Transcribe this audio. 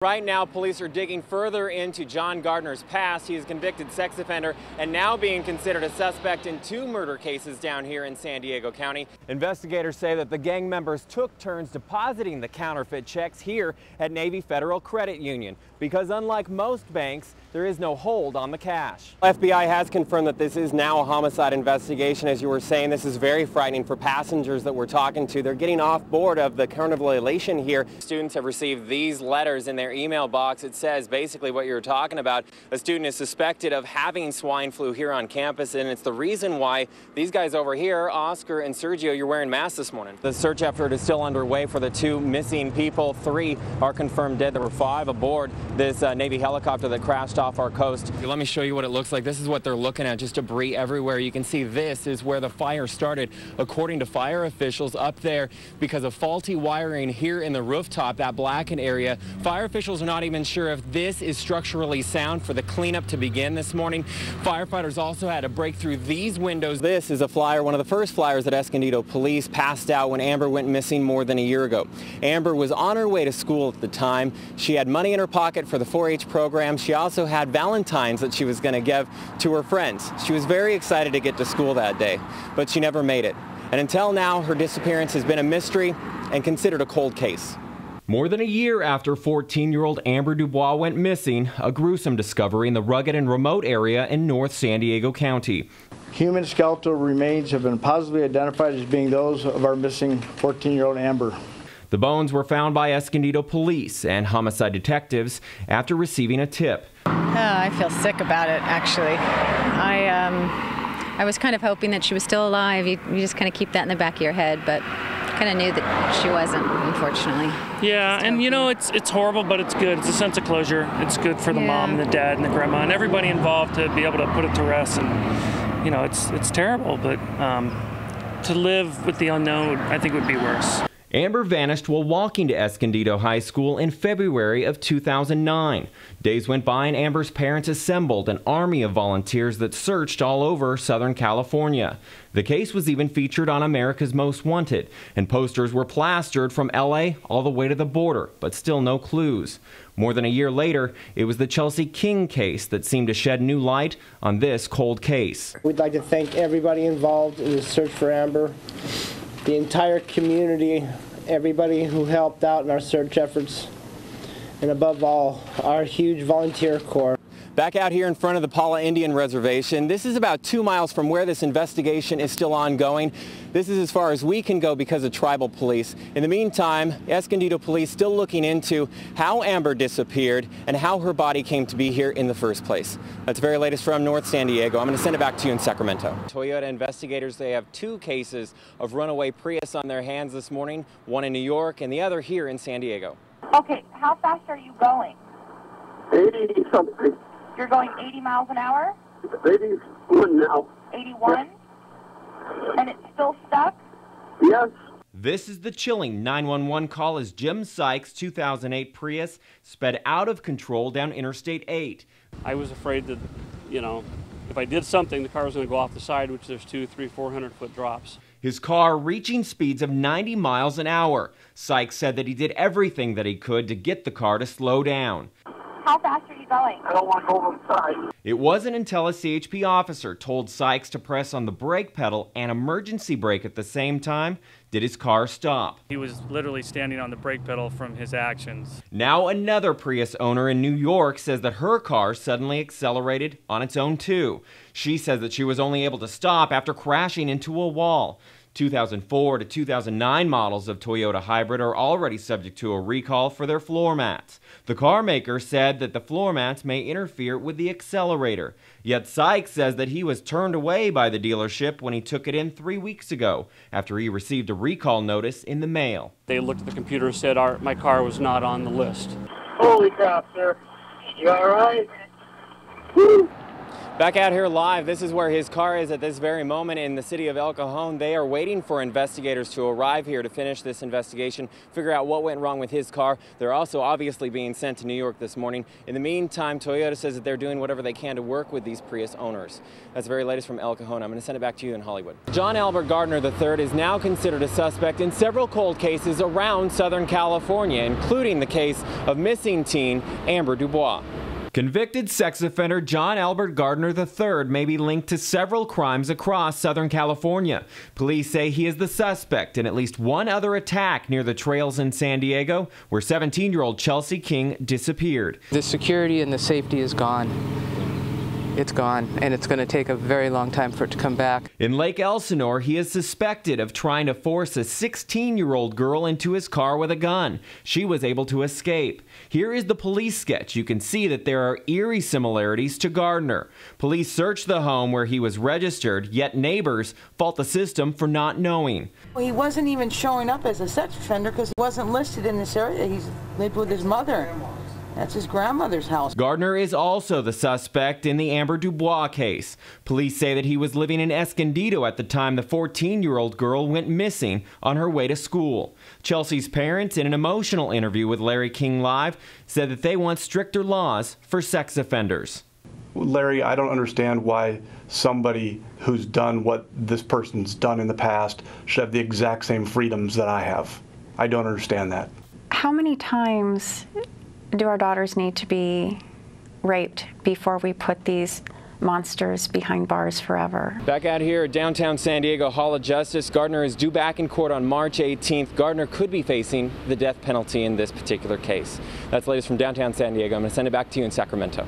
Right now, police are digging further into John Gardner's past. He is a convicted sex offender and now being considered a suspect in 2 murder cases down here in San Diego County. Investigators say that the gang members took turns depositing the counterfeit checks here at Navy Federal Credit Union because unlike most banks, there is no hold on the cash. FBI has confirmed that this is now a homicide investigation. As you were saying, this is very frightening for passengers that we're talking to. They're getting off board of the carnival elation here. Students have received these letters in their email box. It says basically what you're talking about. A student is suspected of having swine flu here on campus, and it's the reason why these guys over here, Oscar and Sergio, you're wearing masks this morning. The search effort is still underway for the 2 missing people. 3 are confirmed dead. There were 5 aboard this Navy helicopter that crashed off our coast. Let me show you what it looks like. This is what they're looking at, just debris everywhere. You can see this is where the fire started. According to fire officials up there, because of faulty wiring here in the rooftop, that blackened area, fire officials are not even sure if this is structurally sound for the cleanup to begin this morning. Firefighters also had to break through these windows. This is a flyer, one of the first flyers that Escondido police passed out when Amber went missing more than a year ago. Amber was on her way to school at the time. She had money in her pocket for the 4-H program. She also had Valentines that she was going to give to her friends. She was very excited to get to school that day, but she never made it. And until now, her disappearance has been a mystery and considered a cold case. More than a year after 14-year-old Amber Dubois went missing, a gruesome discovery in the rugged and remote area in North San Diego County. Human skeletal remains have been positively identified as being those of our missing 14-year-old Amber. The bones were found by Escondido police and homicide detectives after receiving a tip. I feel sick about it, actually. I was kind of hoping that she was still alive. You just kind of keep that in the back of your head, but kind of knew that she wasn't, unfortunately. Yeah, and you know, it's horrible, but it's good. It's a sense of closure. It's good for the mom and the dad and the grandma and everybody involved to be able to put it to rest. And you know, it's terrible, but to live with the unknown, I think would be worse. Amber vanished while walking to Escondido High School in February of 2009. Days went by and Amber's parents assembled an army of volunteers that searched all over Southern California. The case was even featured on America's Most Wanted, and posters were plastered from LA all the way to the border, but still no clues. More than a year later, it was the Chelsea King case that seemed to shed new light on this cold case. We'd like to thank everybody involved in the search for Amber. The entire community, everybody who helped out in our search efforts, and above all, our huge volunteer corps. Back out here in front of the Pala Indian Reservation, this is about 2 miles from where this investigation is still ongoing. This is as far as we can go because of tribal police. In the meantime, Escondido police still looking into how Amber disappeared and how her body came to be here in the first place. That's the very latest from North San Diego. I'm going to send it back to you in Sacramento. Toyota investigators, they have 2 cases of runaway Prius on their hands this morning, one in New York and the other here in San Diego. Okay, how fast are you going? 80 something. You're going 80 miles an hour? 81 now. 81? And it's still stuck? Yes. This is the chilling 911 call as Jim Sykes' 2008 Prius sped out of control down Interstate 8. I was afraid that, you know, if I did something, the car was going to go off the side, which there's 200, 300, 400-foot drops. His car reaching speeds of 90 miles an hour. Sykes said that he did everything that he could to get the car to slow down. How fast are you going? I don't want to go over the side. It wasn't until a CHP officer told Sykes to press on the brake pedal and emergency brake at the same time did his car stop. He was literally standing on the brake pedal from his actions. Now another Prius owner in New York says that her car suddenly accelerated on its own too. She says that she was only able to stop after crashing into a wall. 2004 to 2009 models of Toyota Hybrid are already subject to a recall for their floor mats. The car maker said that the floor mats may interfere with the accelerator. Yet Sykes says that he was turned away by the dealership when he took it in 3 weeks ago after he received a recall notice in the mail. They looked at the computer and said my car was not on the list. Holy crap, sir. You all right? Woo. Back out here live, this is where his car is at this very moment in the city of El Cajon. They are waiting for investigators to arrive here to finish this investigation, figure out what went wrong with his car. They're also obviously being sent to New York this morning. In the meantime, Toyota says that they're doing whatever they can to work with these Prius owners. That's the very latest from El Cajon. I'm going to send it back to you in Hollywood. John Albert Gardner III is now considered a suspect in several cold cases around Southern California, including the case of missing teen Amber Dubois. Convicted sex offender John Albert Gardner III may be linked to several crimes across Southern California. Police say he is the suspect in at least one other attack near the trails in San Diego, where 17-year-old Chelsea King disappeared. The security and the safety is gone. It's gone, and it's going to take a very long time for it to come back. In Lake Elsinore, he is suspected of trying to force a 16-year-old girl into his car with a gun. She was able to escape. Here is the police sketch. You can see that there are eerie similarities to Gardner. Police searched the home where he was registered, yet neighbors fault the system for not knowing. Well, he wasn't even showing up as a sex offender because he wasn't listed in this area. He lived with his mother. That's his grandmother's house. Gardner is also the suspect in the Amber Dubois case. Police say that he was living in Escondido at the time the 14-year-old girl went missing on her way to school. Chelsea's parents, in an emotional interview with Larry King Live, said that they want stricter laws for sex offenders. Larry, I don't understand why somebody who's done what this person's done in the past should have the exact same freedoms that I have. I don't understand that. How many times do our daughters need to be raped before we put these monsters behind bars forever? Back out here at downtown San Diego Hall of Justice, Gardner is due back in court on March 18th. Gardner could be facing the death penalty in this particular case. That's the latest from downtown San Diego. I'm going to send it back to you in Sacramento.